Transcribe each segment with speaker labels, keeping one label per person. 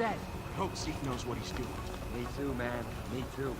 Speaker 1: said.
Speaker 2: I hope Zeke knows what he's doing.
Speaker 1: Me too, man. Me too.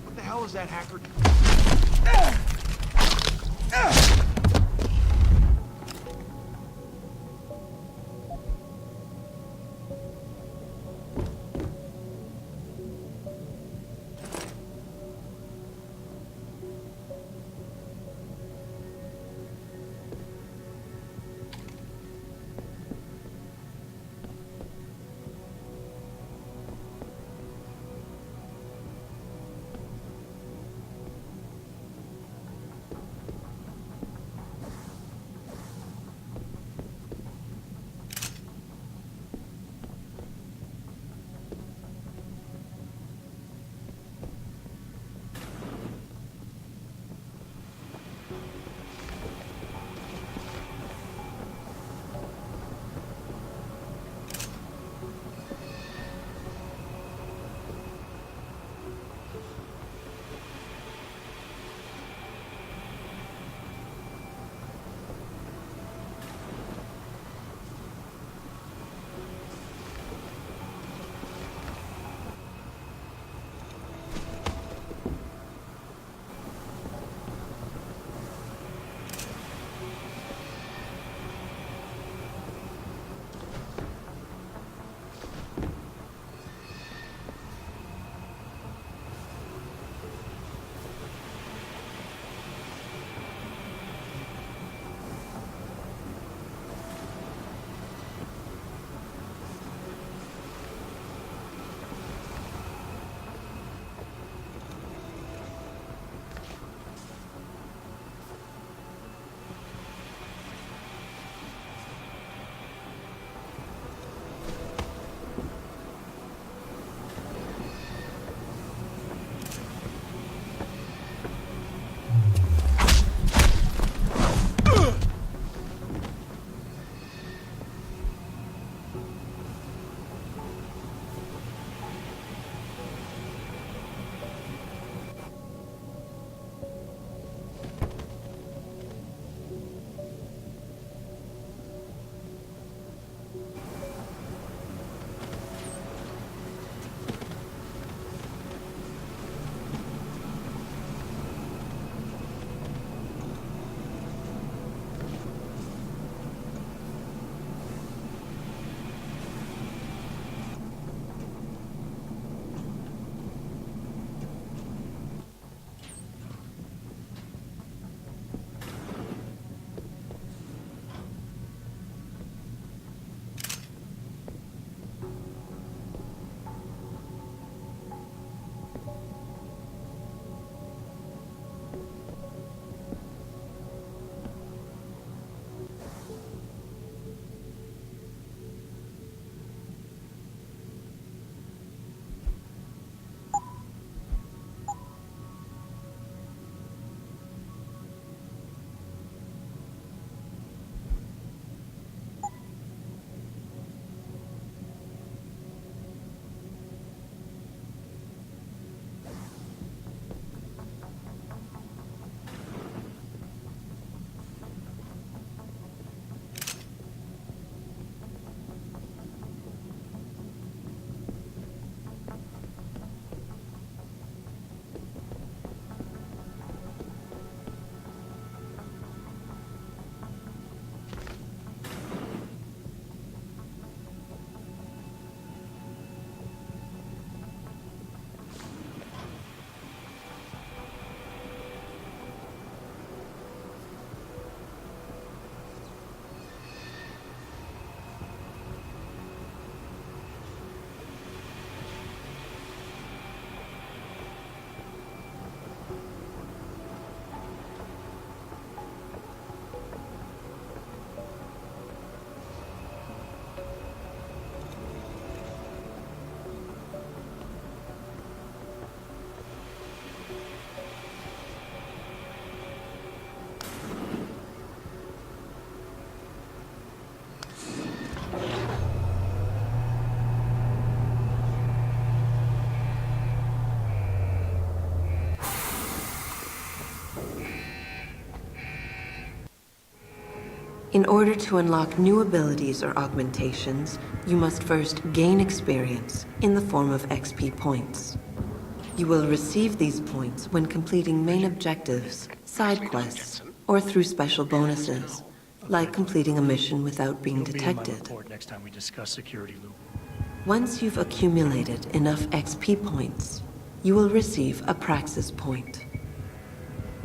Speaker 2: What the hell is that hacker?
Speaker 3: In order to unlock new abilities or augmentations, you must first gain experience in the form of XP points. You will receive these points when completing main objectives, side quests, or through special bonuses, like completing a mission without being detected.
Speaker 4: Next time we discuss security loop.
Speaker 3: Once you've accumulated enough XP points, you will receive a Praxis point.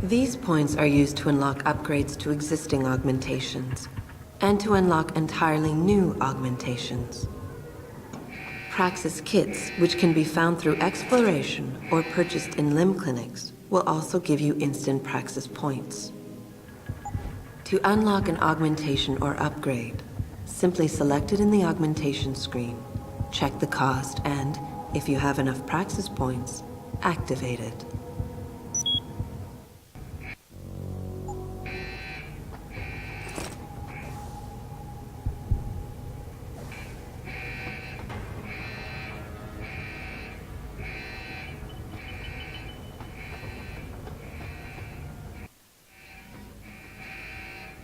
Speaker 3: These points are used to unlock upgrades to existing augmentations, and to unlock entirely new augmentations. Praxis kits, which can be found through exploration or purchased in limb clinics, will also give you instant Praxis points. To unlock an augmentation or upgrade, simply select it in the augmentation screen, check the cost, and, if you have enough Praxis points, activate it.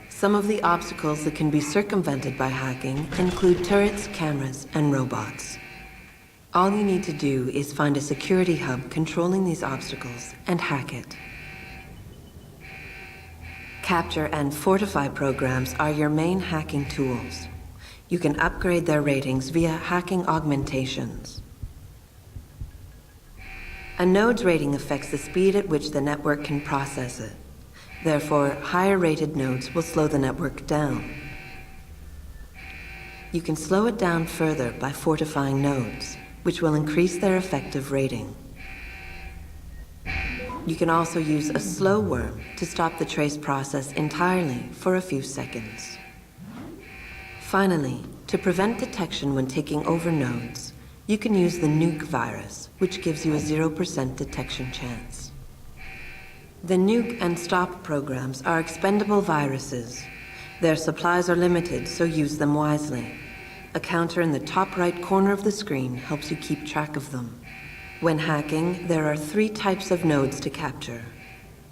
Speaker 3: Some of the obstacles that can be circumvented by hacking include turrets, cameras, and robots. All you need to do is find a security hub controlling these obstacles and hack it. Capture and fortify programs are your main hacking tools. You can upgrade their ratings via hacking augmentations. A node's rating affects the speed at which the network can process it. Therefore, higher-rated nodes will slow the network down. You can slow it down further by fortifying nodes, which will increase their effective rating. You can also use a slow worm to stop the trace process entirely for a few seconds. Finally, to prevent detection when taking over nodes, you can use the nuke virus, which gives you a 0% detection chance. The nuke and stop programs are expendable viruses. Their supplies are limited, so use them wisely. A counter in the top right corner of the screen helps you keep track of them. When hacking, there are 3 types of nodes to capture.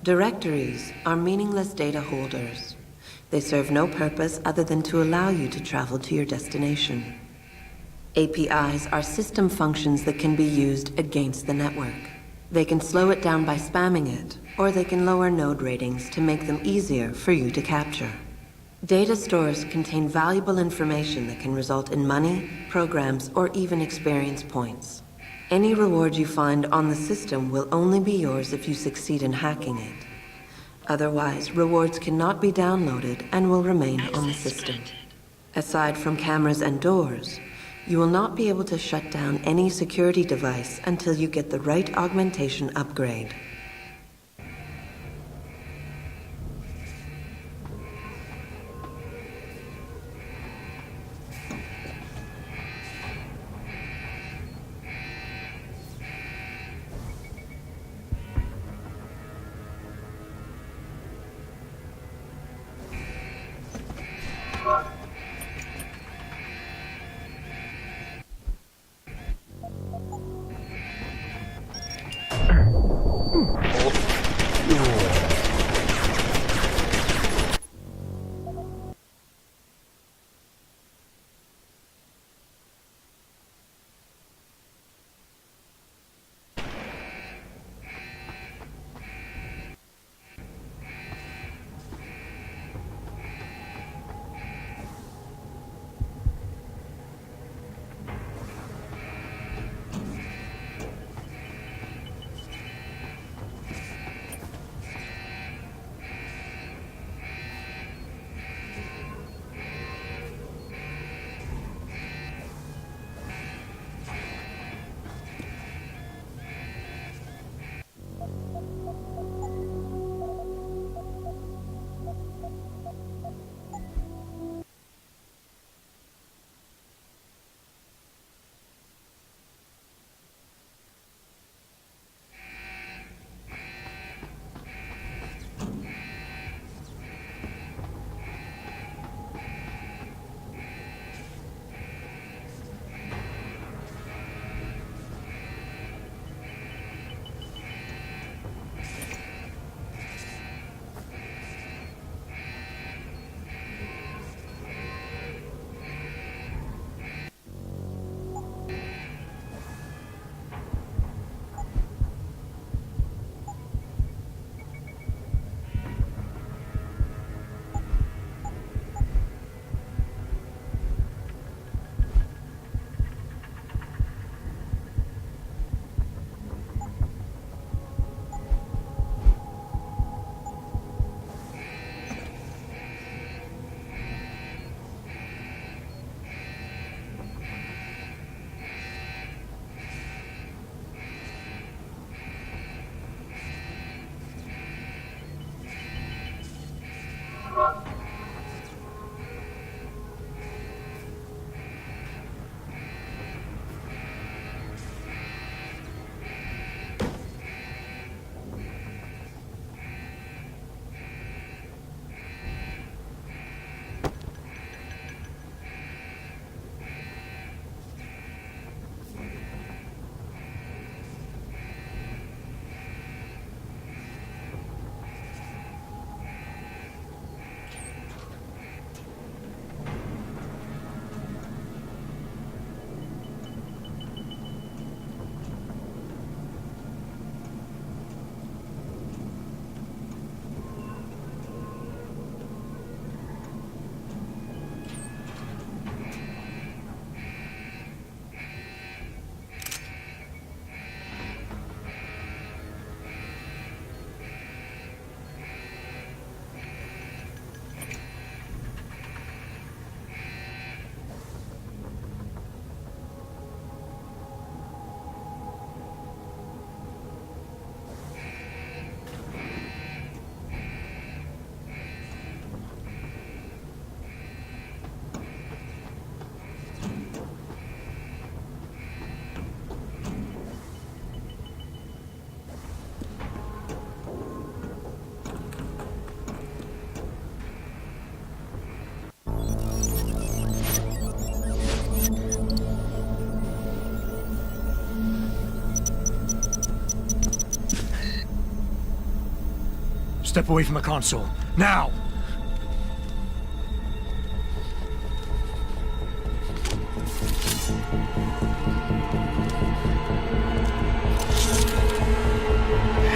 Speaker 3: Directories are meaningless data holders. They serve no purpose other than to allow you to travel to your destination. APIs are system functions that can be used against the network. They can slow it down by spamming it, or they can lower node ratings to make them easier for you to capture. Data stores contain valuable information that can result in money, programs, or even experience points. Any reward you find on the system will only be yours if you succeed in hacking it. Otherwise, rewards cannot be downloaded and will remain on the system. Aside from cameras and doors, you will not be able to shut down any security device until you get the right augmentation upgrade.
Speaker 4: Step away from the console. Now!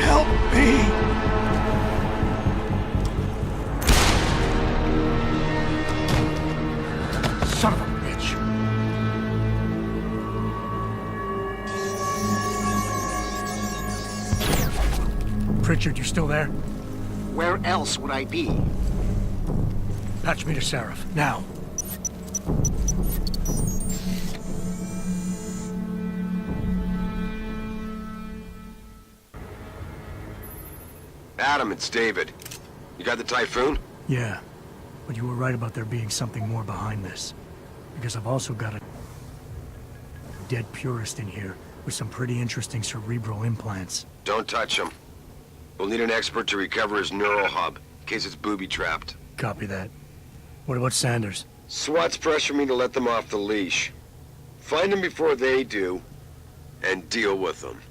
Speaker 2: Help me!
Speaker 4: Son of a bitch! Pritchard, you still there?
Speaker 5: Where else would I be?
Speaker 4: Patch me to Seraph, now.
Speaker 6: Adam, it's David. You got the Typhoon?
Speaker 4: Yeah, but you were right about there being something more behind this. Because I've also got a dead purist in here with some pretty interesting cerebral implants.
Speaker 6: Don't touch him. We'll need an expert to recover his neural hub, in case it's booby-trapped.
Speaker 4: Copy that. What about Sanders?
Speaker 6: SWAT's pressuring me to let them off the leash. Find them before they do, and deal with them.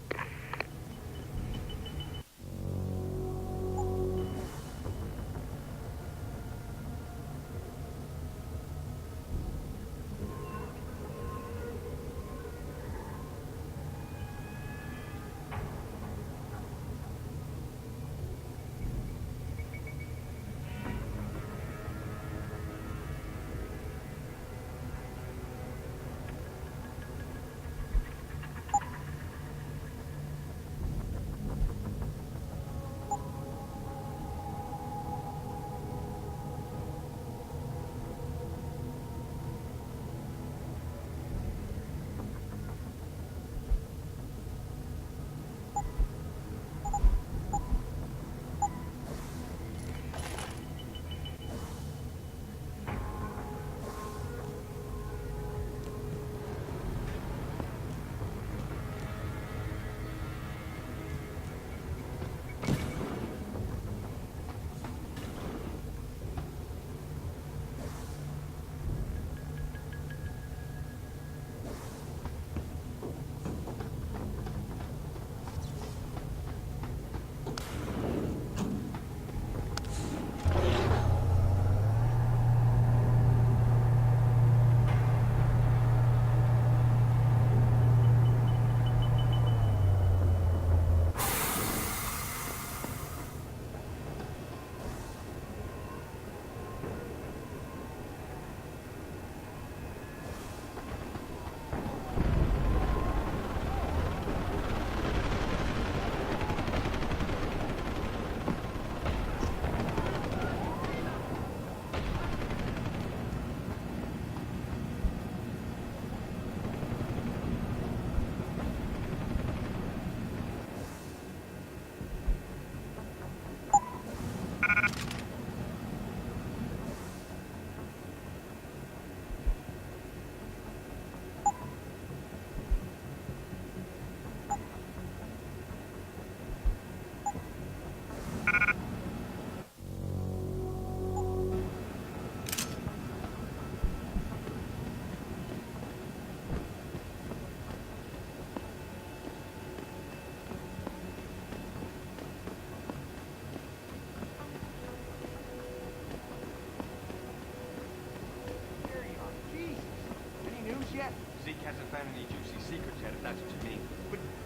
Speaker 1: Zeke hasn't found any juicy secrets yet, if that's what you mean.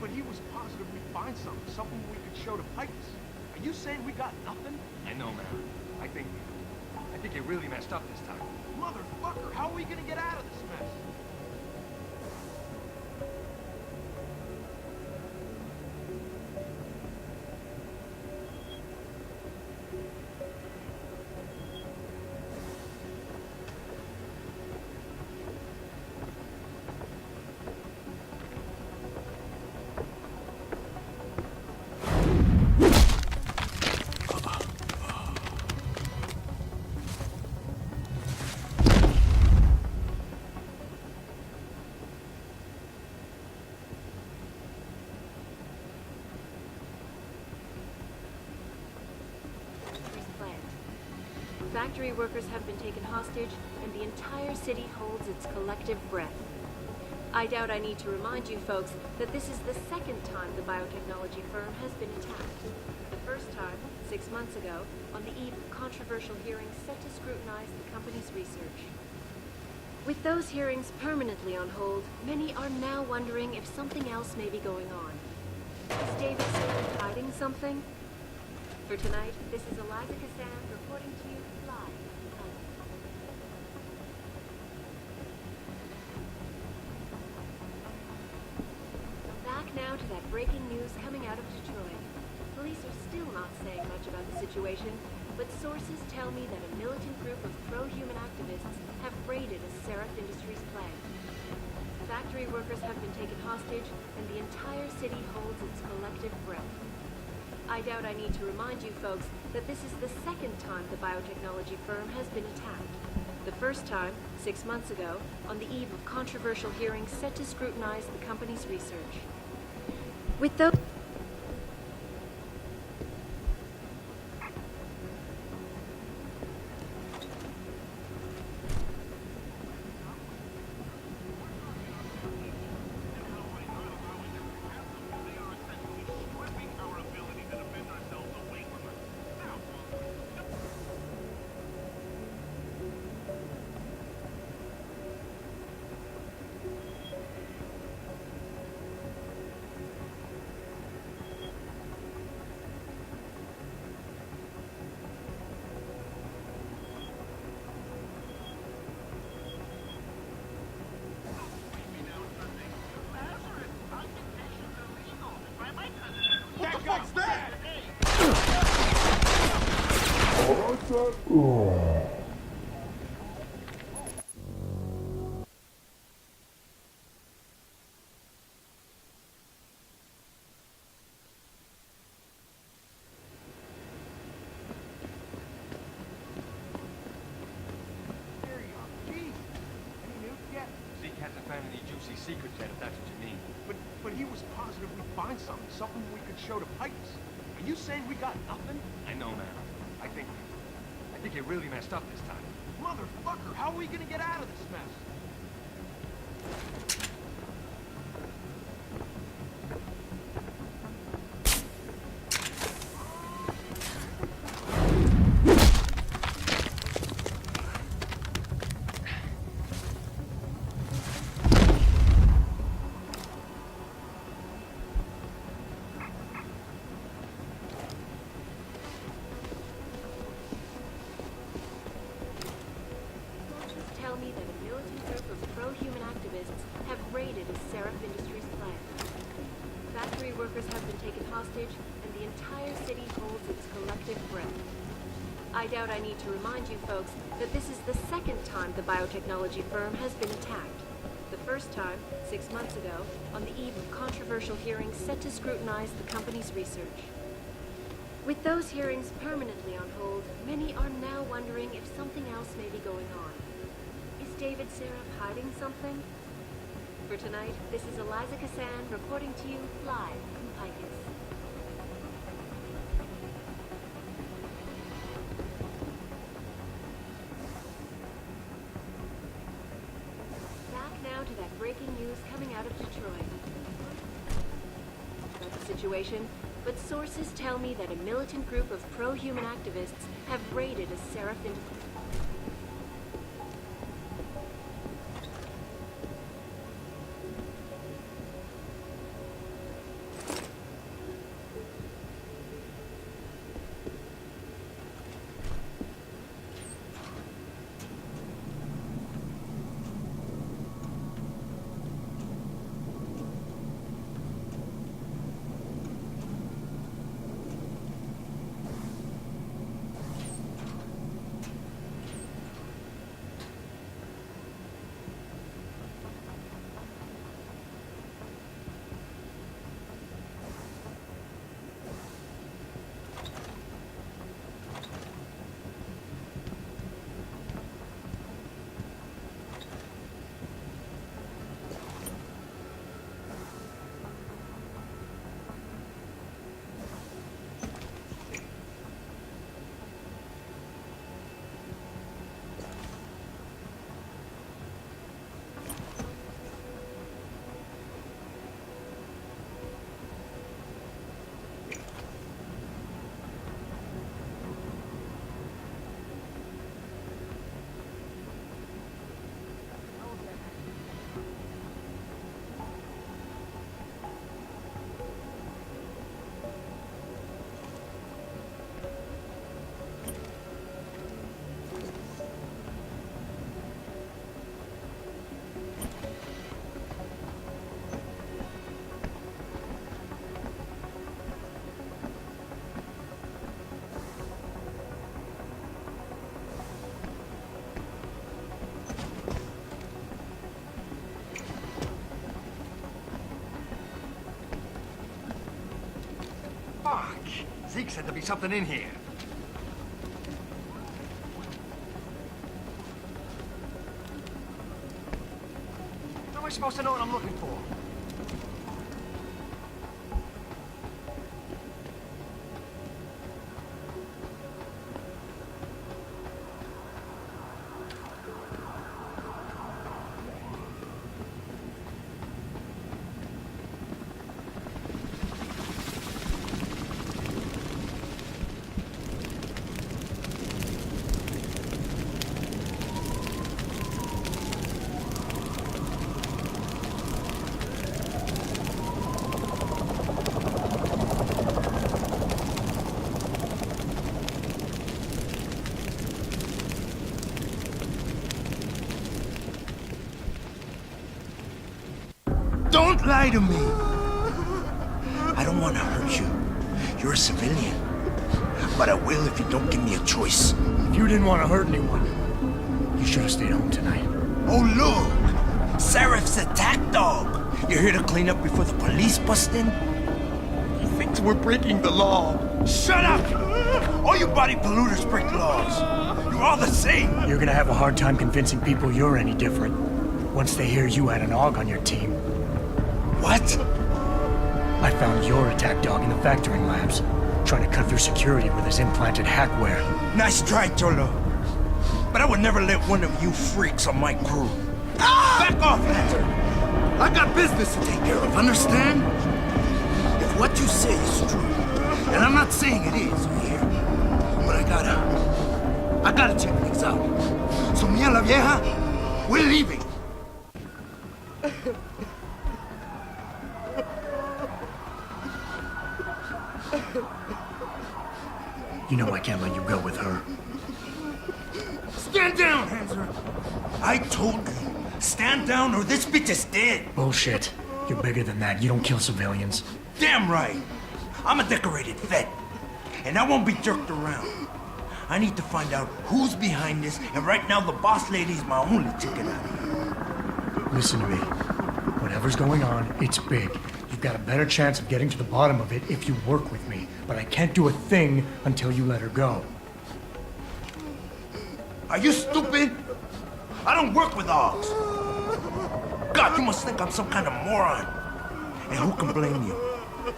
Speaker 2: But he was positive we'd find something we could show to Picus. Are you saying we got nothing?
Speaker 1: I know, man. I think you really messed up this time.
Speaker 2: Motherfucker, how are we gonna get out of this mess?
Speaker 7: Factory workers have been taken hostage, and the entire city holds its collective breath.
Speaker 3: I doubt I need to remind you folks that this is the second time the biotechnology firm has been attacked. The first time, 6 months ago, on the eve of controversial hearings set to scrutinize the company's research. With those hearings permanently on hold, many are now wondering if something else may be going on. Is David Silver hiding something? For tonight, this is Eliza Cassan reporting to you live. Back now to that breaking news coming out of Detroit. Police are still not saying much about the situation, but sources tell me that a militant group of pro-human activists have raided a Seraph Industries plant. Factory workers have been taken hostage, and the entire city holds its collective breath. I doubt I need to remind you folks that this is the second time the biotechnology firm has been attacked. The first time, 6 months ago, on the eve of controversial hearings set to scrutinize the company's research. With those...
Speaker 2: What's that? There you are. Jeez. Any news yet?
Speaker 1: Zeke hasn't found any juicy secrets yet, if that's what you mean.
Speaker 2: But he was positive we'd find something we could show to Pipes. Are you saying we got nothing?
Speaker 1: I know, man. I think you really messed up this time.
Speaker 2: Motherfucker, how are we gonna get out of this mess?
Speaker 3: Tell me that a militant group of pro-human activists have raided a Seraph Industries plant. Factory workers have been taken hostage, and the entire city holds its collective breath. I doubt I need to remind you folks that this is the second time the biotechnology firm has been attacked. The first time, 6 months ago, on the eve of controversial hearings set to scrutinize the company's research. With those hearings permanently on hold, many are now wondering if something else may be going on. Is David Seraph hiding something? For tonight, this is Eliza Cassan reporting to you live from Picus. Back now to that breaking news coming out of Detroit. About the situation, but sources tell me that a militant group of pro-human activists have raided a Seraph Industries.
Speaker 2: Zeke said there'd be something in here. How am I supposed to know what I'm looking for?
Speaker 7: Don't lie to me! I don't want to hurt you. You're a civilian. But I will if you don't give me a choice.
Speaker 4: If you didn't want to hurt anyone, you should have stayed home tonight.
Speaker 7: Oh, look! Serif's attack dog! You're here to clean up before the police bust in? He thinks we're breaking the law. Shut up! All you body polluters break laws. You're all the same.
Speaker 4: You're gonna have a hard time convincing people you're any different once they hear you had an AUG on your team.
Speaker 7: What?
Speaker 4: I found your attack dog in the factoring labs, trying to cut through security with his implanted hackware.
Speaker 7: Nice try, Cholo. But I would never let one of you freaks on my crew. Ah! Back off, Hunter! I got business to take care of, understand? If what you say is true, and I'm not saying it is here, but I gotta check things out. So me and la vieja, we're leaving.
Speaker 4: You know I can't let you go with her.
Speaker 7: Stand down, Hanser! I told you, stand down or this bitch is dead.
Speaker 4: Bullshit. You're bigger than that. You don't kill civilians.
Speaker 7: Damn right. I'm a decorated vet, and I won't be jerked around. I need to find out who's behind this, and right now the boss lady's my only ticket out of here.
Speaker 4: Listen to me. Whatever's going on, it's big. You've got a better chance of getting to the bottom of it if you work with me. But I can't do a thing until you let her go.
Speaker 7: Are you stupid? I don't work with dogs. God, you must think I'm some kind of moron. And who can blame you?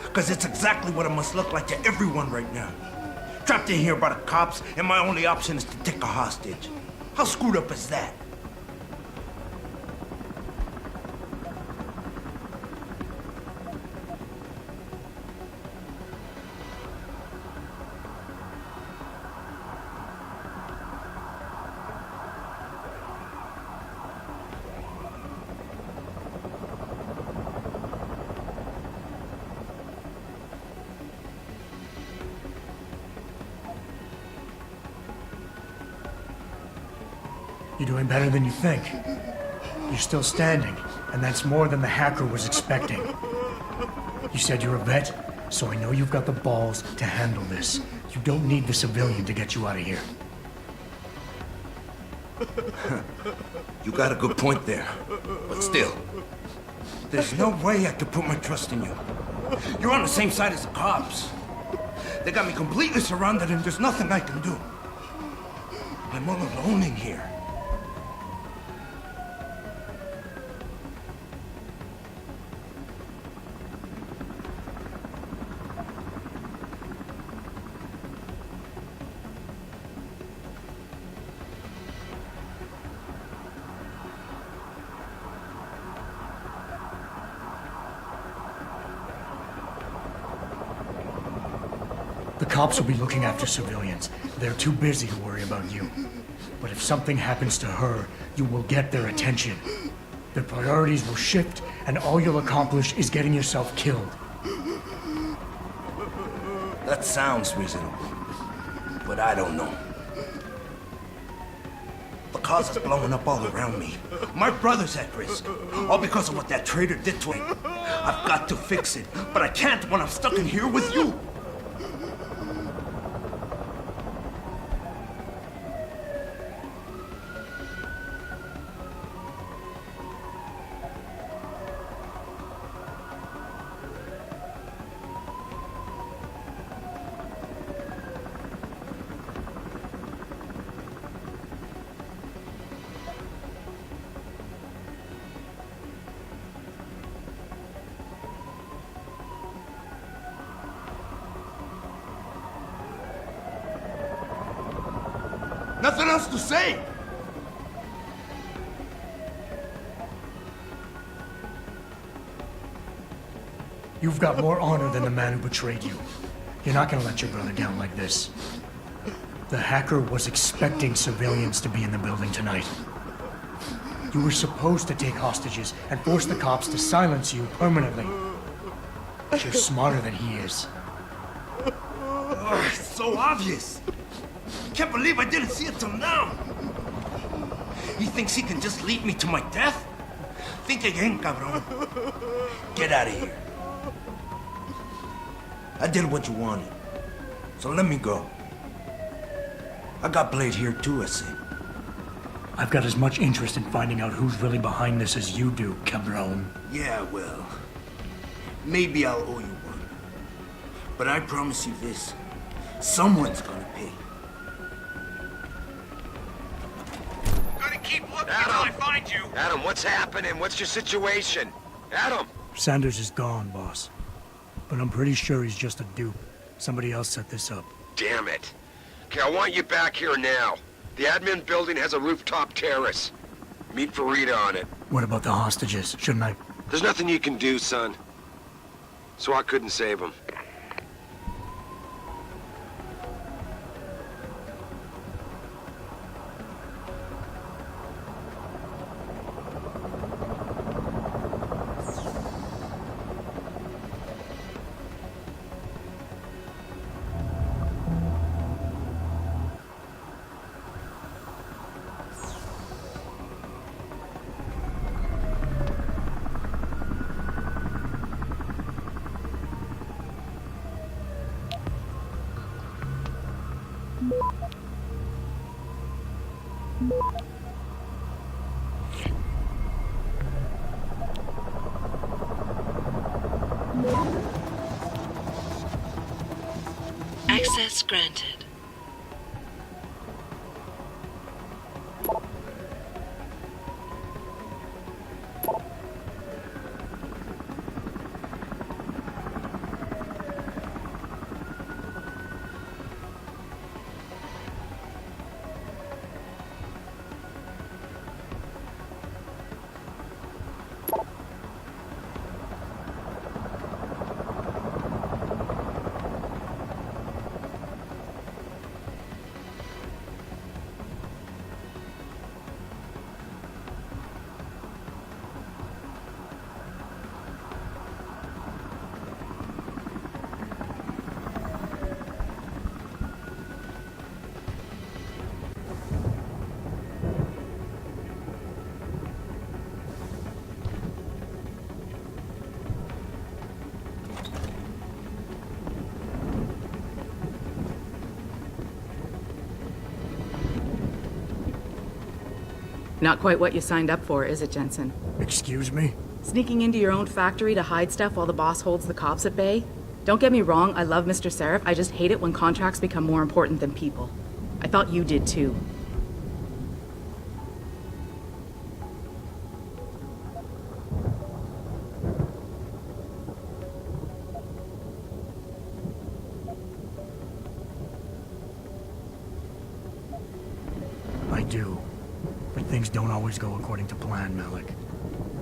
Speaker 7: Because it's exactly what it must look like to everyone right now. Trapped in here by the cops, and my only option is to take a hostage. How screwed up is that?
Speaker 4: You're doing better than you think. You're still standing, and that's more than the hacker was expecting. You said you're a vet, so I know you've got the balls to handle this. You don't need the civilian to get you out of here.
Speaker 7: You got a good point there. But still, there's no way I could put my trust in you. You're on the same side as the cops. They got me completely surrounded and there's nothing I can do. I'm all alone in here.
Speaker 4: The cops will be looking after civilians. They're too busy to worry about you. But if something happens to her, you will get their attention. Their priorities will shift, and all you'll accomplish is getting yourself killed.
Speaker 7: That sounds reasonable. But I don't know. The cause is blowing up all around me. My brother's at risk. All because of what that traitor did to him. I've got to fix it, but I can't when I'm stuck in here with you. nothing else to say.
Speaker 4: You've got more honor than the man who betrayed you. You're not gonna let your brother down like this. The hacker was expecting civilians to be in the building tonight. You were supposed to take hostages and force the cops to silence you permanently. But you're smarter than he is.
Speaker 7: It's so obvious. Can't believe I didn't see it till now. He thinks he can just lead me to my death? Think again, cabron. Get out of here. I did what you wanted, so let me go. I got Blade here too, I see.
Speaker 4: I've got as much interest in finding out who's really behind this as you do, cabron.
Speaker 7: Yeah, well, maybe I'll owe you one. But I promise you this, someone's gonna pay.
Speaker 1: Gonna keep looking until I find you.
Speaker 6: Adam, what's happening? What's your situation? Adam!
Speaker 4: Sanders is gone, boss. But I'm pretty sure he's just a dupe. Somebody else set this up.
Speaker 6: Damn it. Okay, I want you back here now. The admin building has a rooftop terrace. Meet Farida on it.
Speaker 4: What about the hostages? Shouldn't I?
Speaker 6: There's nothing you can do, son. So I couldn't save them.
Speaker 3: Access granted.
Speaker 8: Not quite what you signed up for, is it, Jensen?
Speaker 4: Excuse me?
Speaker 8: Sneaking into your own factory to hide stuff while the boss holds the cops at bay? Don't get me wrong, I love Mr. Seraph. I just hate it when contracts become more important than people. I thought you did too.
Speaker 4: I do. But things don't always go according to plan, Malik.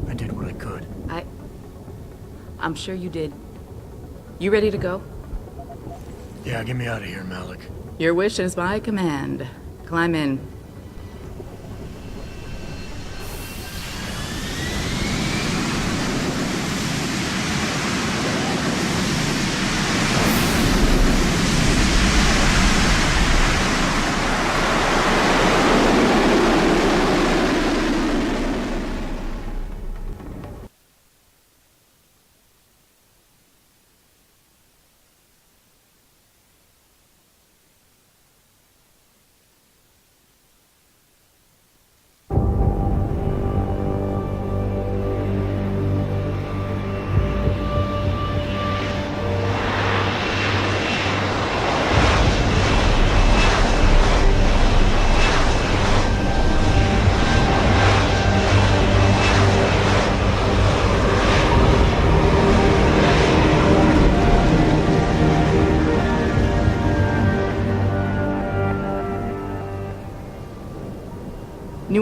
Speaker 4: I did what I could.
Speaker 8: I'm sure you did. You ready to go?
Speaker 4: Yeah, get me out of here, Malik.
Speaker 8: Your wish is my command. Climb in.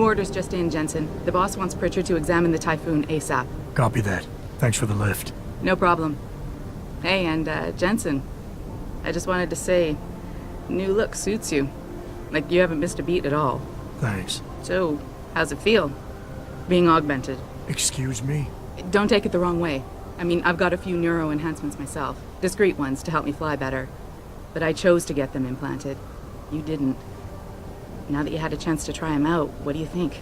Speaker 8: orders just in, Jensen. The boss wants Pritchard to examine the Typhoon ASAP.
Speaker 4: Copy that. Thanks for the lift.
Speaker 8: No problem. Hey, and Jensen, I just wanted to say, new look suits you. Like you haven't missed a beat at all.
Speaker 4: Thanks.
Speaker 8: So, how's it feel? Being augmented?
Speaker 4: Excuse me?
Speaker 8: Don't take it the wrong way. I mean, I've got a few neuro enhancements myself. Discreet ones to help me fly better. But I chose to get them implanted. You didn't. Now that you had a chance to try them out, what do you think?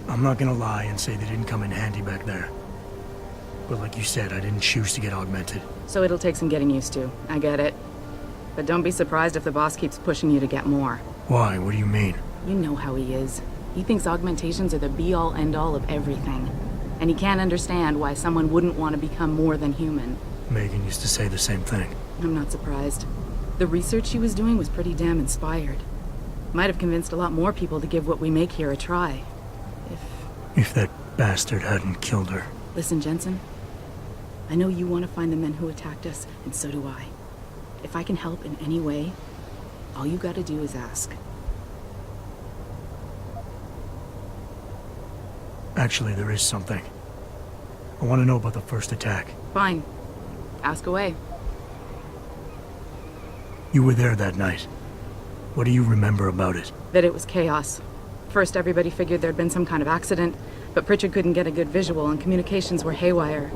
Speaker 4: I'm not gonna lie and say they didn't come in handy back there. But like you said, I didn't choose to get augmented.
Speaker 8: So it'll take some getting used to. I get it. But don't be surprised if the boss keeps pushing you to get more.
Speaker 4: Why? What do you mean?
Speaker 8: You know how he is. He thinks augmentations are the be-all, end-all of everything. And he can't understand why someone wouldn't want to become more than human.
Speaker 4: Megan used to say the same thing.
Speaker 8: I'm not surprised. The research she was doing was pretty damn inspired. Might have convinced a lot more people to give what we make here a try.
Speaker 4: If that bastard hadn't killed her.
Speaker 8: Listen, Jensen. I know you want to find the men who attacked us, and so do I. If I can help in any way, all you gotta do is ask.
Speaker 4: Actually, there is something. I want to know about the first attack.
Speaker 8: Fine. Ask away.
Speaker 4: You were there that night. What do you remember about it?
Speaker 8: That it was chaos. First, everybody figured there'd been some kind of accident, but Pritchard couldn't get a good visual and communications were haywire.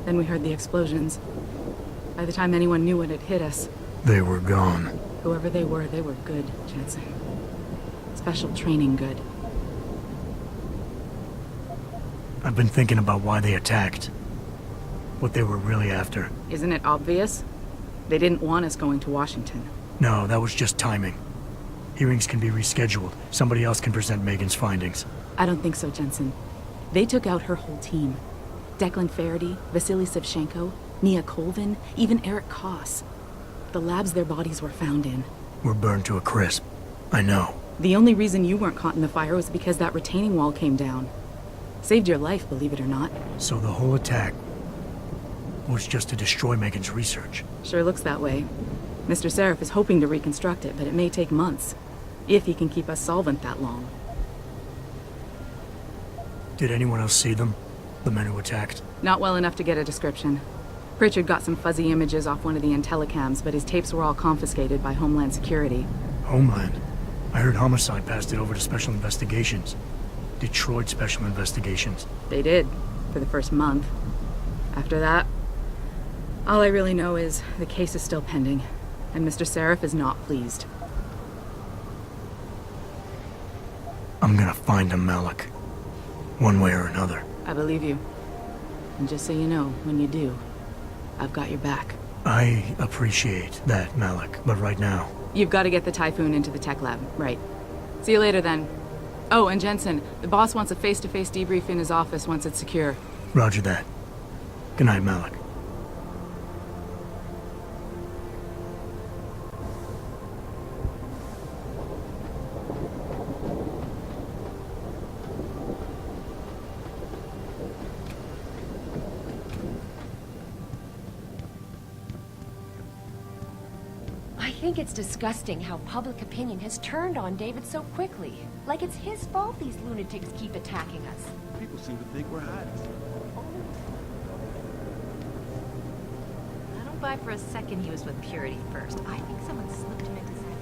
Speaker 8: Then we heard the explosions. By the time anyone knew what had hit us...
Speaker 4: They were gone.
Speaker 8: Whoever they were good, Jensen. Special training good.
Speaker 4: I've been thinking about why they attacked. What they were really after.
Speaker 8: Isn't it obvious? They didn't want us going to Washington.
Speaker 4: No, that was just timing. Hearings can be rescheduled. Somebody else can present Megan's findings.
Speaker 8: I don't think so, Jensen. They took out her whole team. Declan Faraday, Vasily Savchenko, Nia Colvin, even Eric Koss. The labs their bodies were found in.
Speaker 4: Were burned to a crisp. I know.
Speaker 8: The only reason you weren't caught in the fire was because that retaining wall came down. Saved your life, believe it or not.
Speaker 4: So the whole attack was just to destroy Megan's research.
Speaker 8: Sure looks that way. Mr. Seraph is hoping to reconstruct it, but it may take months. If he can keep us solvent that long.
Speaker 4: Did anyone else see them? The men who attacked?
Speaker 8: Not well enough to get a description. Pritchard got some fuzzy images off one of the Intellicams, but his tapes were all confiscated by Homeland Security.
Speaker 4: Homeland? I heard Homicide passed it over to Special Investigations. Detroit Special Investigations.
Speaker 8: They did, for the first month. After that, all I really know is the case is still pending, and Mr. Seraph is not pleased.
Speaker 4: I'm gonna find him, Malik. One way or another.
Speaker 8: I believe you. And just so you know, when you do, I've got your back.
Speaker 4: I appreciate that, Malik, but right now...
Speaker 8: You've got to get the Typhoon into the tech lab, right. See you later, then. Oh, and Jensen, the boss wants a face-to-face debrief in his office once it's secure.
Speaker 4: Roger that. Good night, Malik.
Speaker 9: I think it's disgusting how public opinion has turned on David so quickly. Like it's his fault these lunatics keep attacking us.
Speaker 2: People seem to think we're hiding.
Speaker 9: I don't buy for a second he was with Purity first. I think someone slipped him into second.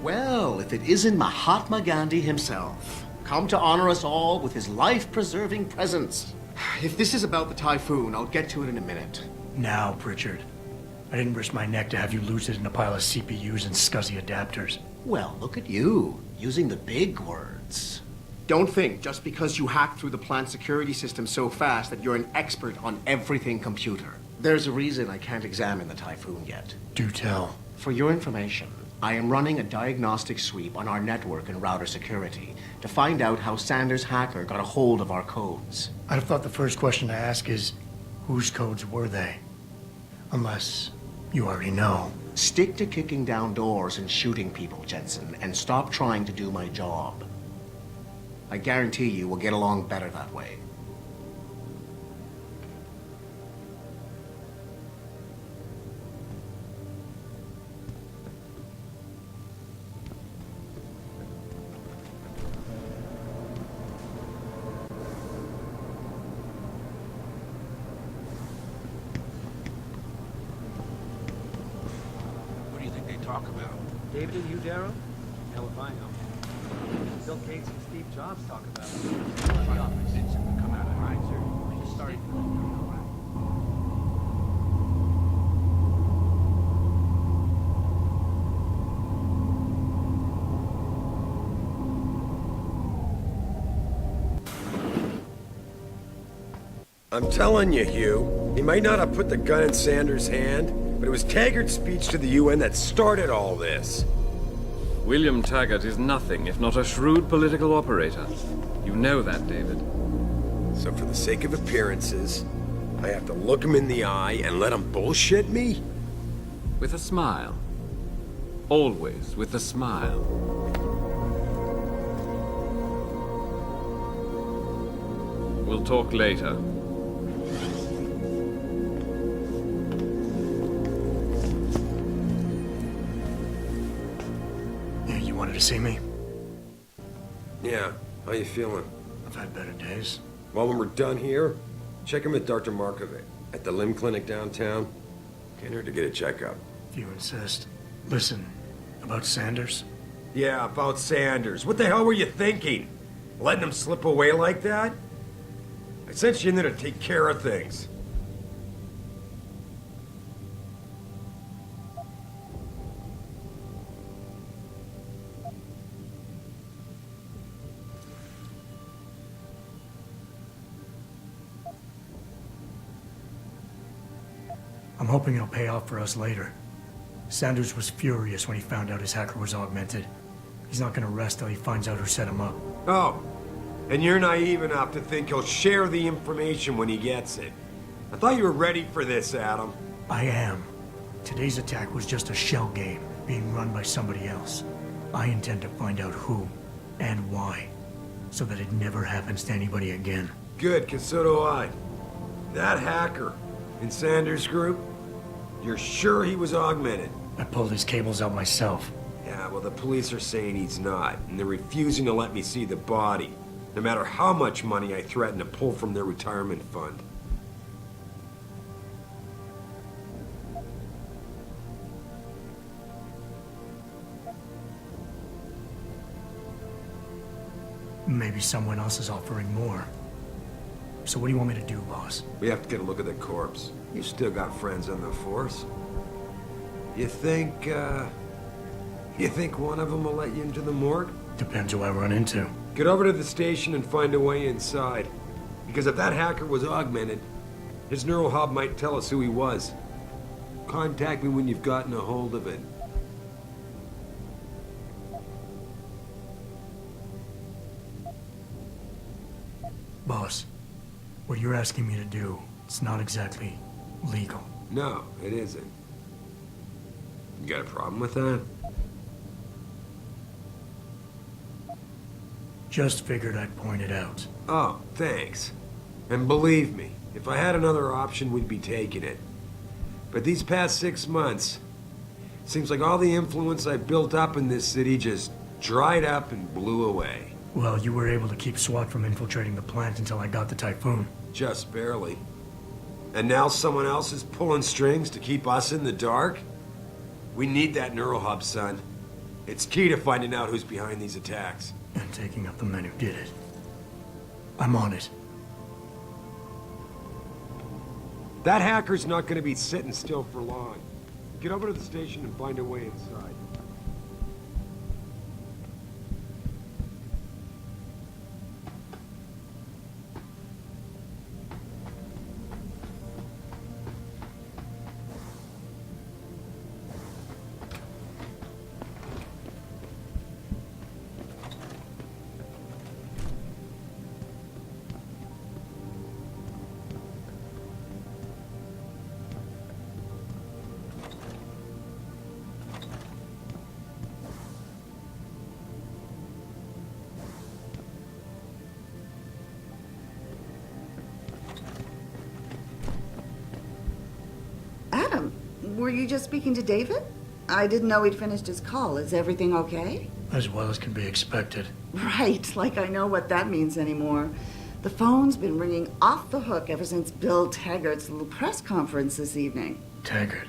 Speaker 5: Well, if it isn't Mahatma Gandhi himself, come to honor us all with his life-preserving presence.
Speaker 10: If this is about the Typhoon, I'll get to it in a minute.
Speaker 4: Now, Pritchard. I didn't risk my neck to have you lose it in a pile of CPUs and scuzzy adapters.
Speaker 5: Well, look at you, using the big words.
Speaker 10: Don't think just because you hacked through the plant security system so fast that you're an expert on everything computer.
Speaker 5: There's a reason I can't examine the Typhoon yet.
Speaker 4: Do tell.
Speaker 5: For your information, I am running a diagnostic sweep on our network and router security to find out how Sanders' hacker got a hold of our codes.
Speaker 4: I'd have thought the first question to ask is, whose codes were they? Unless you already know.
Speaker 5: Stick to kicking down doors and shooting people, Jensen, and stop trying to do my job.
Speaker 10: I guarantee you we'll get along better that way.
Speaker 2: What do you think they talk about?
Speaker 1: David and you, Darrow? Hell if I know. Bill Gates and Steve Jobs talk about it. The office.
Speaker 2: Vincent come out of hide, sir. I just started.
Speaker 6: I'm telling you, Hugh, he might not have put the gun in Sanders' hand, but it was Taggart's speech to the UN that started all this.
Speaker 11: William Taggart is nothing if not a shrewd political operator. You know that, David.
Speaker 6: So for the sake of appearances, I have to look him in the eye and let him bullshit me?
Speaker 11: With a smile. Always with a smile. We'll talk later.
Speaker 4: You wanted to see me?
Speaker 6: Yeah, how you feeling?
Speaker 4: I've had better days.
Speaker 6: Well, when we're done here, check him with Dr. Markovic at the limb clinic downtown. Can't hurt to get a checkup.
Speaker 4: If you insist. Listen, about Sanders?
Speaker 6: Yeah, about Sanders. What the hell were you thinking? Letting him slip away like that? I sent you in there to take care of things.
Speaker 4: I'm hoping it'll pay off for us later. Sanders was furious when he found out his hacker was augmented. He's not gonna rest till he finds out who set him up.
Speaker 6: Oh, and you're naive enough to think he'll share the information when he gets it. I thought you were ready for this, Adam.
Speaker 4: I am. Today's attack was just a shell game, being run by somebody else. I intend to find out who and why, so that it never happens to anybody again.
Speaker 6: Good, 'cause so do I. That hacker in Sanders' group, you're sure he was augmented?
Speaker 4: I pulled his cables out myself.
Speaker 6: Yeah, well, the police are saying he's not, and they're refusing to let me see the body, no matter how much money I threaten to pull from their retirement fund.
Speaker 4: Maybe someone else is offering more. So what do you want me to do, boss?
Speaker 6: We have to get a look at the corpse. You still got friends on the force. You think one of them will let you into the morgue?
Speaker 4: Depends who I run into.
Speaker 6: Get over to the station and find a way inside. Because if that hacker was augmented, his neural hub might tell us who he was. Contact me when you've gotten a hold of it.
Speaker 4: Boss, what you're asking me to do, it's not exactly legal.
Speaker 6: No, it isn't. You got a problem with that?
Speaker 4: Just figured I'd point it out.
Speaker 6: Oh, thanks. And believe me, if I had another option, we'd be taking it. But these past 6 months, seems like all the influence I built up in this city just dried up and blew away.
Speaker 4: Well, you were able to keep SWAT from infiltrating the plant until I got the Typhoon.
Speaker 6: Just barely. And now someone else is pulling strings to keep us in the dark? We need that neural hub, son. It's key to finding out who's behind these attacks.
Speaker 4: And taking up the men who did it. I'm on it.
Speaker 6: That hacker's not gonna be sitting still for long. Get over to the station and find a way inside.
Speaker 12: Were you just speaking to David? I didn't know he'd finished his call. Is everything okay?
Speaker 4: As well as can be expected.
Speaker 12: Right, like I know what that means anymore. The phone's been ringing off the hook ever since Bill Taggart's little press conference this evening.
Speaker 4: Taggart.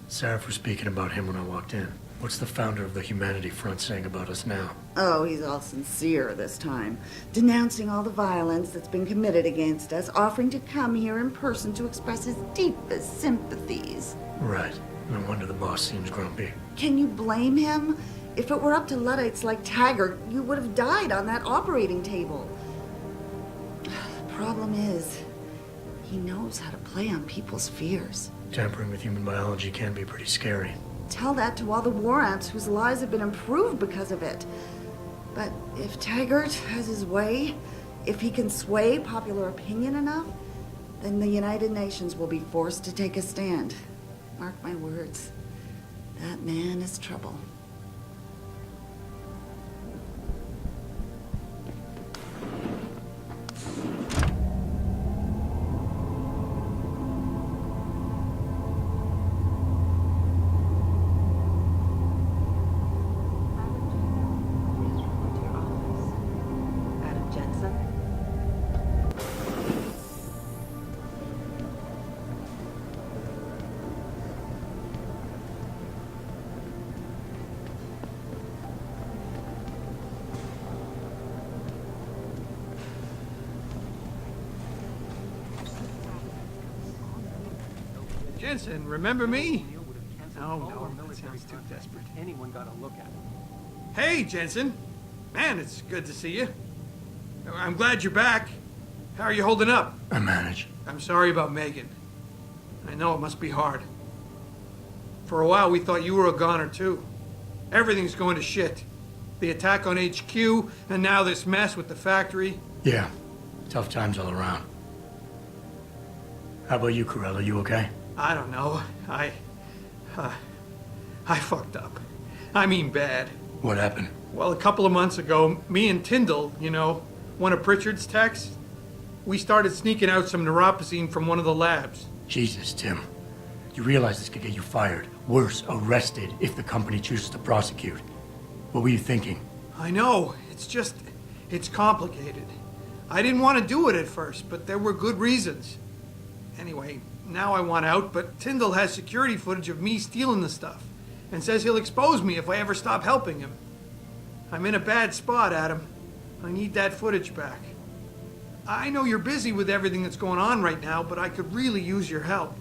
Speaker 4: Sarah was speaking about him when I walked in. What's the founder of the Humanity Front saying about us now?
Speaker 12: Oh, he's all sincere this time, denouncing all the violence that's been committed against us, offering to come here in person to express his deepest sympathies.
Speaker 4: Right. No wonder the boss seems grumpy.
Speaker 12: Can you blame him? If it were up to Luddites like Taggart, you would have died on that operating table. The problem is, he knows how to play on people's fears.
Speaker 4: Tampering with human biology can be pretty scary.
Speaker 12: Tell that to all the war ants whose lives have been improved because of it. But if Taggart has his way, if he can sway popular opinion enough, then the United Nations will be forced to take a stand. Mark my words, that man is trouble.
Speaker 2: Jensen, remember me?
Speaker 1: Oh,
Speaker 2: no, that sounds too desperate.
Speaker 1: Anyone got a look at it.
Speaker 2: Hey, Jensen. Man, it's good to see you. I'm glad you're back. How are you holding up?
Speaker 4: I manage.
Speaker 2: I'm sorry about Megan. I know it must be hard. For a while, we thought you were a goner, too. Everything's going to shit. The attack on HQ, and now this mess with the factory.
Speaker 4: Yeah. Tough times all around. How about you, Corella? You okay?
Speaker 2: I don't know. I fucked up. I mean bad.
Speaker 4: What happened?
Speaker 2: Well, a couple of months ago, me and Tyndall, you know, one of Pritchard's techs, we started sneaking out some neuropozyne from one of the labs.
Speaker 4: Jesus, Tim. You realize this could get you fired. Worse, arrested if the company chooses to prosecute. What were you thinking?
Speaker 2: I know. It's complicated. I didn't want to do it at first, but there were good reasons. Anyway, now I want out, but Tyndall has security footage of me stealing the stuff and says he'll expose me if I ever stop helping him. I'm in a bad spot, Adam. I need that footage back. I know you're busy with everything that's going on right now, but I could really use your help.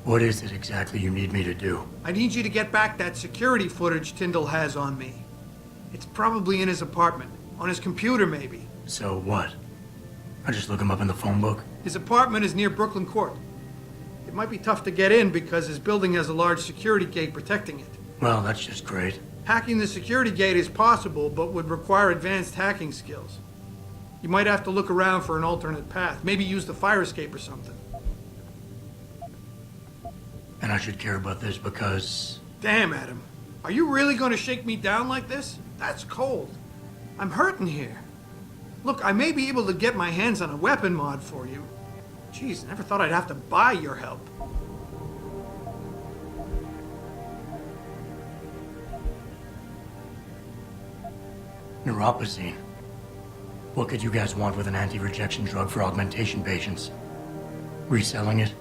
Speaker 4: What is it exactly you need me to do?
Speaker 2: I need you to get back that security footage Tyndall has on me. It's probably in his apartment. On his computer, maybe.
Speaker 4: So what? I just look him up in the phone book?
Speaker 2: His apartment is near Brooklyn Court. It might be tough to get in because his building has a large security gate protecting it.
Speaker 4: Well, that's just great.
Speaker 2: Hacking the security gate is possible, but would require advanced hacking skills. You might have to look around for an alternate path. Maybe use the fire escape or something.
Speaker 4: And I should care about this because...
Speaker 2: Damn, Adam. Are you really going to shake me down like this? That's cold. I'm hurting here. Look, I may be able to get my hands on a weapon mod for you. Jeez, never thought I'd have to buy your help.
Speaker 4: Neuropozyne. What could you guys want with an anti-rejection drug for augmentation patients? Reselling it?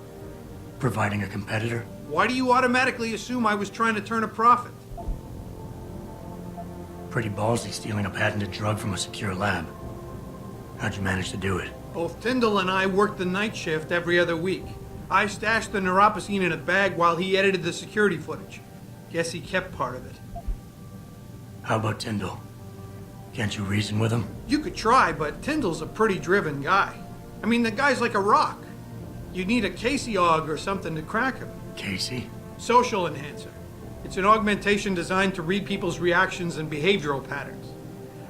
Speaker 4: Providing a competitor?
Speaker 2: Why do you automatically assume I was trying to turn a profit?
Speaker 4: Pretty ballsy stealing a patented drug from a secure lab. How'd you manage to do it?
Speaker 2: Both Tyndall and I worked the night shift every other week. I stashed the neuropozyne in a bag while he edited the security footage. Guess he kept part of it.
Speaker 4: How about Tyndall? Can't you reason with him?
Speaker 2: You could try, but Tyndall's a pretty driven guy. I mean, the guy's like a rock. You'd need a Casey aug or something to crack him.
Speaker 4: Casey?
Speaker 2: Social enhancer. It's an augmentation designed to read people's reactions and behavioral patterns.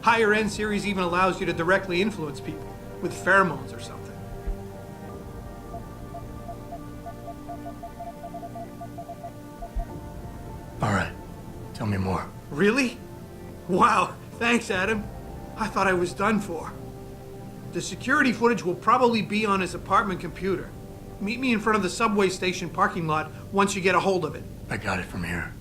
Speaker 2: Higher end series even allows you to directly influence people with pheromones or something.
Speaker 4: All right. Tell me more.
Speaker 2: Really? Wow. Thanks, Adam. I thought I was done for. The security footage will probably be on his apartment computer. Meet me in front of the subway station parking lot once you get a hold of it.
Speaker 4: I got it from here.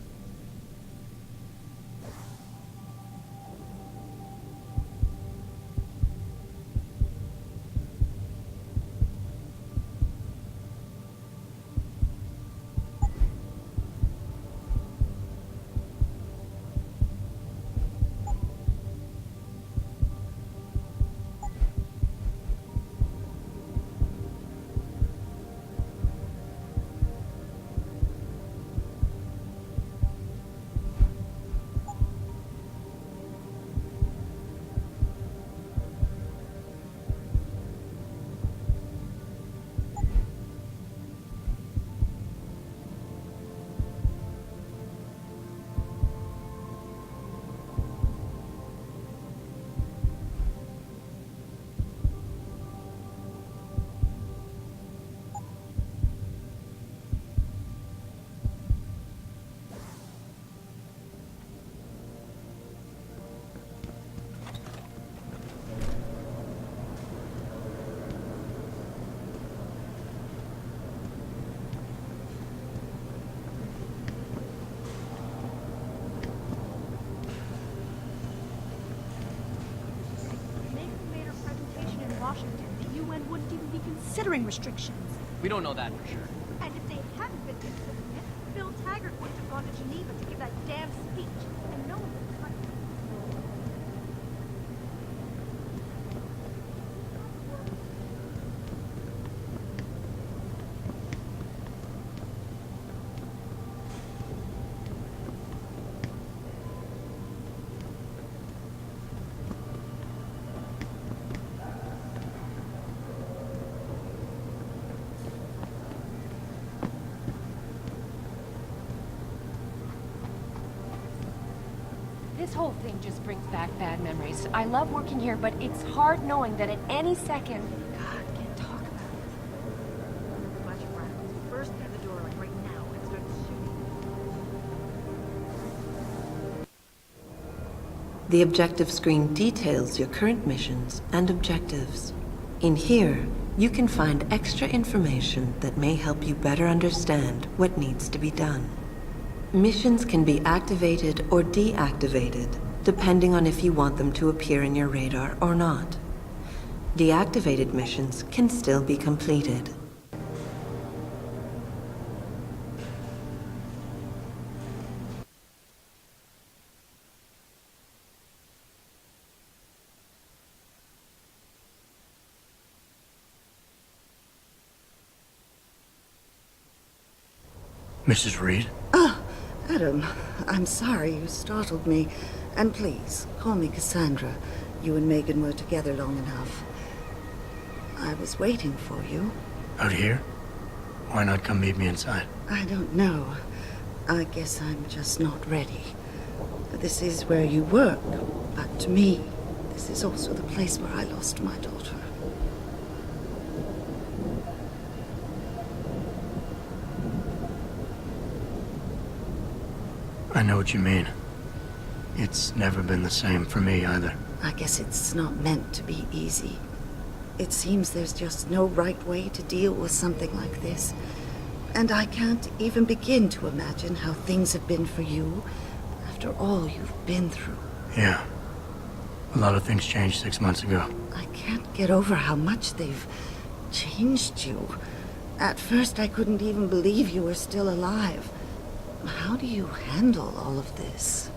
Speaker 13: Considering restrictions.
Speaker 14: We don't know that for sure.
Speaker 13: And if they hadn't been considering it, Bill Taggart wouldn't have gone to Geneva to give that damn speech. And no one would have.
Speaker 9: This whole thing just brings back bad memories. I love working here, but it's hard knowing that at any second... God, can't talk about it.
Speaker 13: Watch your rounds. First at the door, like right now, and start shooting.
Speaker 3: The objective screen details your current missions and objectives. In here, you can find extra information that may help you better understand what needs to be done. Missions can be activated or deactivated, depending on if you want them to appear in your radar or not. Deactivated missions can still be completed.
Speaker 4: Mrs. Reed?
Speaker 12: Adam, I'm sorry you startled me. And please, call me Cassandra. You and Megan were together long enough. I was waiting for you.
Speaker 4: Out here? Why not come meet me inside?
Speaker 12: I don't know. I guess I'm just not ready. This is where you work, but to me, this is also the place where I lost my daughter.
Speaker 4: I know what you mean. It's never been the same for me either.
Speaker 12: I guess it's not meant to be easy. It seems there's just no right way to deal with something like this. And I can't even begin to imagine how things have been for you after all you've been through.
Speaker 4: Yeah. A lot of things changed 6 months ago.
Speaker 12: I can't get over how much they've changed you. At first, I couldn't even believe you were still alive. How do you handle all of this?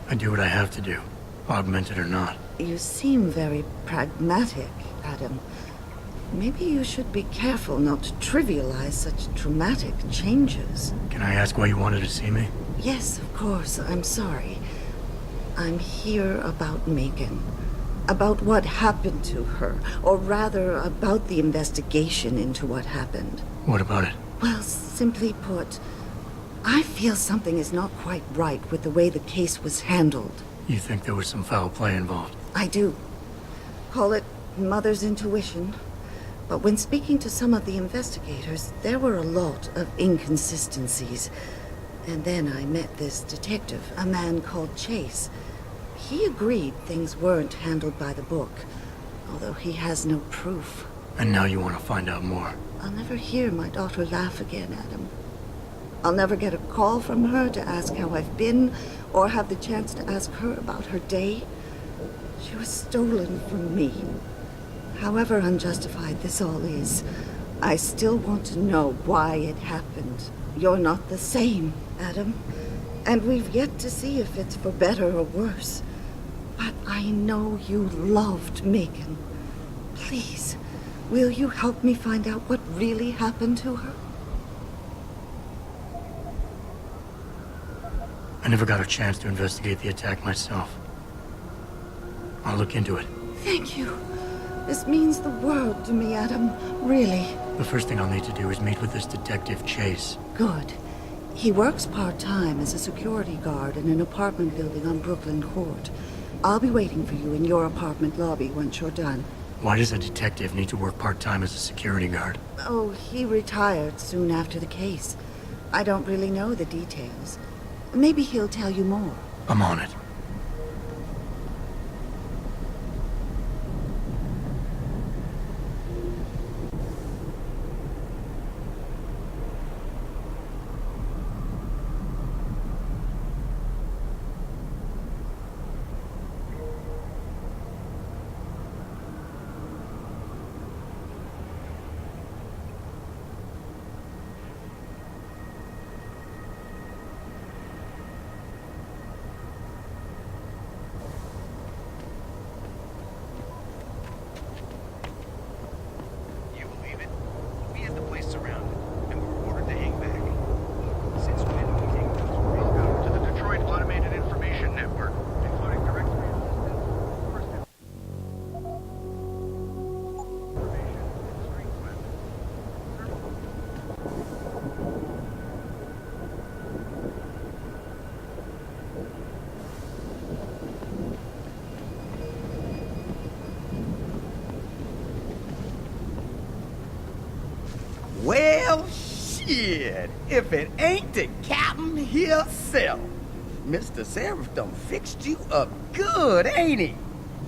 Speaker 4: I do what I have to do, augmented or not.
Speaker 12: You seem very pragmatic, Adam. Maybe you should be careful not to trivialize such traumatic changes.
Speaker 4: Can I ask why you wanted to see me?
Speaker 12: Yes, of course. I'm sorry. I'm here about Megan. About what happened to her. Or rather, about the investigation into what happened.
Speaker 4: What about it?
Speaker 12: Well, simply put, I feel something is not quite right with the way the case was handled.
Speaker 4: You think there was some foul play involved?
Speaker 12: I do. Call it mother's intuition. But when speaking to some of the investigators, there were a lot of inconsistencies. And then I met this detective, a man called Chase. He agreed things weren't handled by the book, although he has no proof.
Speaker 4: And now you want to find out more.
Speaker 12: I'll never hear my daughter laugh again, Adam. I'll never get a call from her to ask how I've been, or have the chance to ask her about her day. She was stolen from me. However unjustified this all is, I still want to know why it happened. You're not the same, Adam. And we've yet to see if it's for better or worse. But I know you loved Megan. Please, will you help me find out what really happened to her?
Speaker 4: I never got a chance to investigate the attack myself. I'll look into it.
Speaker 12: Thank you. This means the world to me, Adam. Really.
Speaker 4: The first thing I'll need to do is meet with this detective, Chase.
Speaker 12: Good. He works part-time as a security guard in an apartment building on Brooklyn Court. I'll be waiting for you in your apartment lobby once you're done.
Speaker 4: Why does a detective need to work part-time as a security guard?
Speaker 12: Oh, he retired soon after the case. I don't really know the details. Maybe he'll tell you more.
Speaker 4: I'm on it.
Speaker 7: Well, shit, if it ain't the captain himself. Mr. Seraph done fixed you up good, ain't he?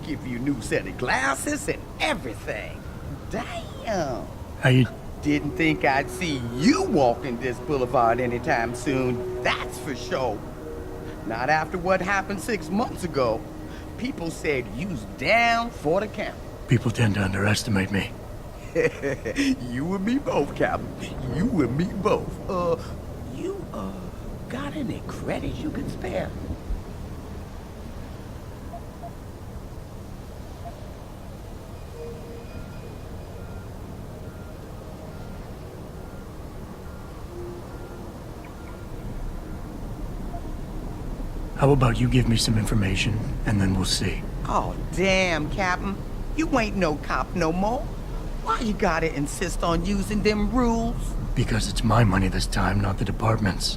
Speaker 7: Give you new set of glasses and everything. Damn.
Speaker 4: How you...
Speaker 7: Didn't think I'd see you walking this boulevard anytime soon, that's for sure. Not after what happened 6 months ago. People said you's down for the count.
Speaker 4: People tend to underestimate me.
Speaker 7: You and me both, Captain. You and me both. You got any credits you can spare?
Speaker 4: How about you give me some information, and then we'll see.
Speaker 7: Oh, damn, Captain. You ain't no cop no more. Why you gotta insist on using them rules?
Speaker 4: Because it's my money this time, not the department's.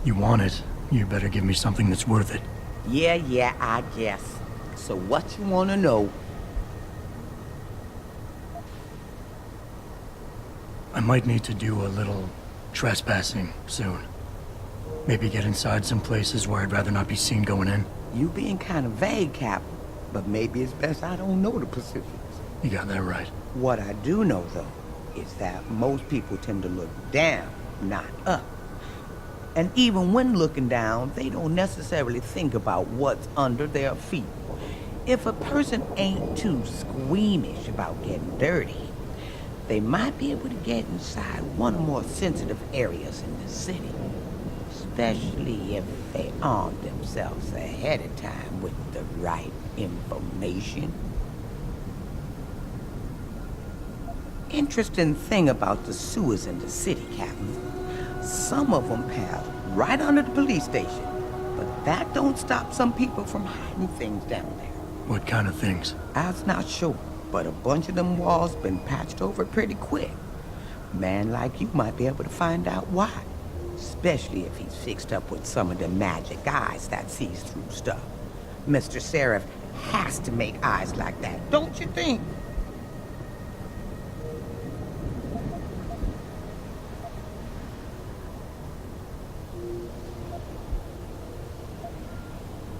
Speaker 4: You want it, you better give me something that's worth it.
Speaker 7: Yeah, I guess. So what you wanna know?
Speaker 4: I might need to do a little trespassing soon. Maybe get inside some places where I'd rather not be seen going in.
Speaker 7: You being kind of vague, Captain. But maybe it's best I don't know the Pacifics.
Speaker 4: You got that right.
Speaker 7: What I do know, though, is that most people tend to look down, not up. And even when looking down, they don't necessarily think about what's under their feet. If a person ain't too squeamish about getting dirty, they might be able to get inside one or more sensitive areas in the city. Especially if they arm themselves ahead of time with the right information. Interesting thing about the sewers in the city, Captain. Some of them pass right under the police station, but that don't stop some people from hiding things down there.
Speaker 4: What kind of things?
Speaker 7: I was not sure, but a bunch of them walls been patched over pretty quick. A man like you might be able to find out why. Especially if he's fixed up with some of the magic eyes that sees through stuff. Mr. Seraph has to make eyes like that, don't you think?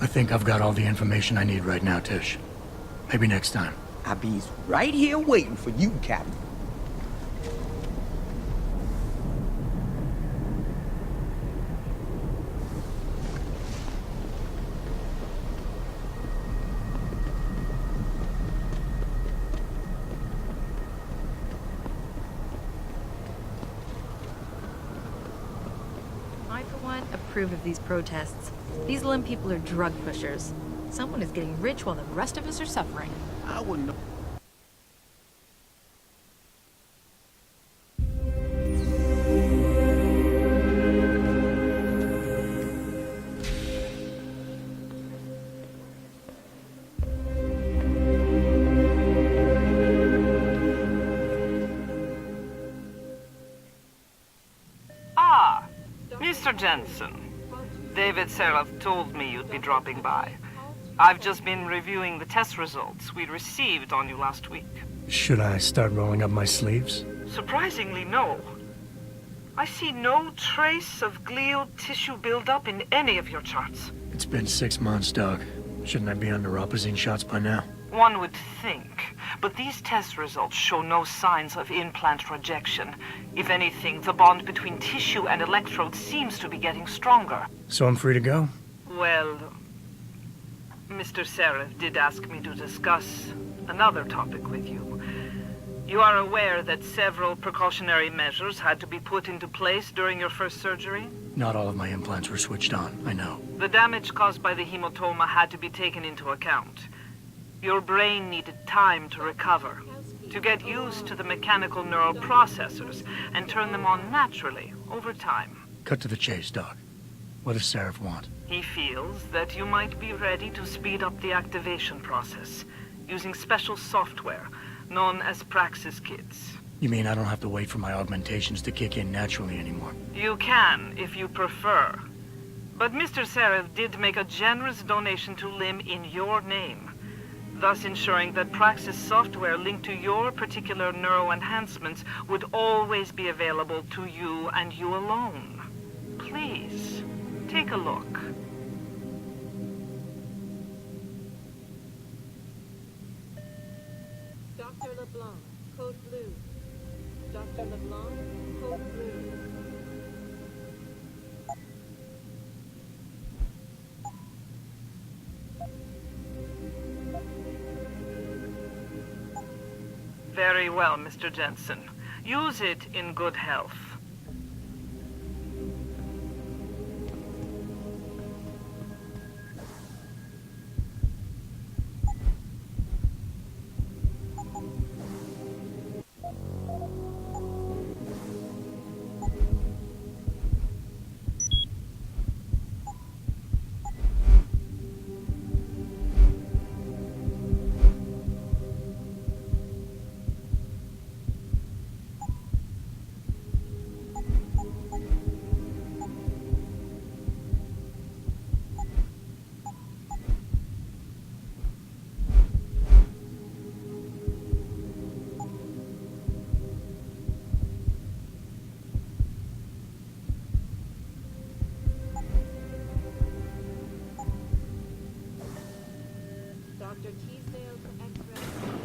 Speaker 4: think I've got all the information I need right now, Tish. Maybe next time.
Speaker 7: I be right here waiting for you, Captain.
Speaker 14: I, for one, approve of these protests. These Lim people are drug pushers. Someone is getting rich while the rest of us are suffering.
Speaker 10: I wouldn't know.
Speaker 15: Ah, Mr. Jensen. David Seraph told me you'd be dropping by. I've just been reviewing the test results we received on you last week.
Speaker 4: Should I start rolling up my sleeves?
Speaker 15: Surprisingly, no. I see no trace of glial tissue buildup in any of your charts.
Speaker 4: It's been 6 months, Doug. Shouldn't I be under opposite shots by now?
Speaker 15: One would think, but these test results show no signs of implant rejection. If anything, the bond between tissue and electrodes seems to be getting stronger.
Speaker 4: So I'm free to go?
Speaker 15: Well, Mr. Seraph did ask me to discuss another topic with you. You are aware that several precautionary measures had to be put into place during your first surgery?
Speaker 4: Not all of my implants were switched on, I know.
Speaker 15: The damage caused by the hematoma had to be taken into account. Your brain needed time to recover, to get used to the mechanical neural processors and turn them on naturally over time.
Speaker 4: Cut to the chase, Doc. What does Seraph want?
Speaker 15: He feels that you might be ready to speed up the activation process using special software known as Praxis Kits.
Speaker 4: You mean I don't have to wait for my augmentations to kick in naturally anymore?
Speaker 15: You can, if you prefer. But Mr. Seraph did make a generous donation to LIM in your name, thus ensuring that Praxis software linked to your particular neuroenhancements would always be available to you and you alone. Please, take a look.
Speaker 16: Dr. LeBlanc, code blue. Dr. LeBlanc, code blue.
Speaker 15: Very well, Mr. Jensen. Use it in good health.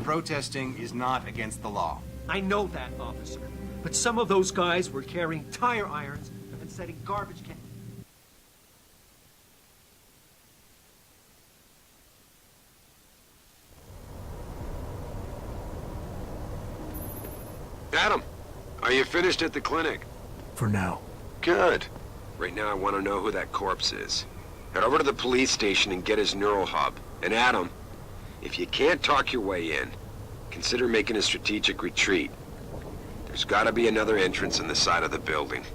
Speaker 17: Protesting is not against the law.
Speaker 1: I know that, officer. But some of those guys were carrying tire irons and setting garbage cans.
Speaker 6: Adam, are you finished at the clinic?
Speaker 4: For now.
Speaker 6: Good. Right now I want to know who that corpse is. Head over to the police station and get his neural hub. And Adam, if you can't talk your way in, consider making a strategic retreat. There's got to be another entrance on the side of the building.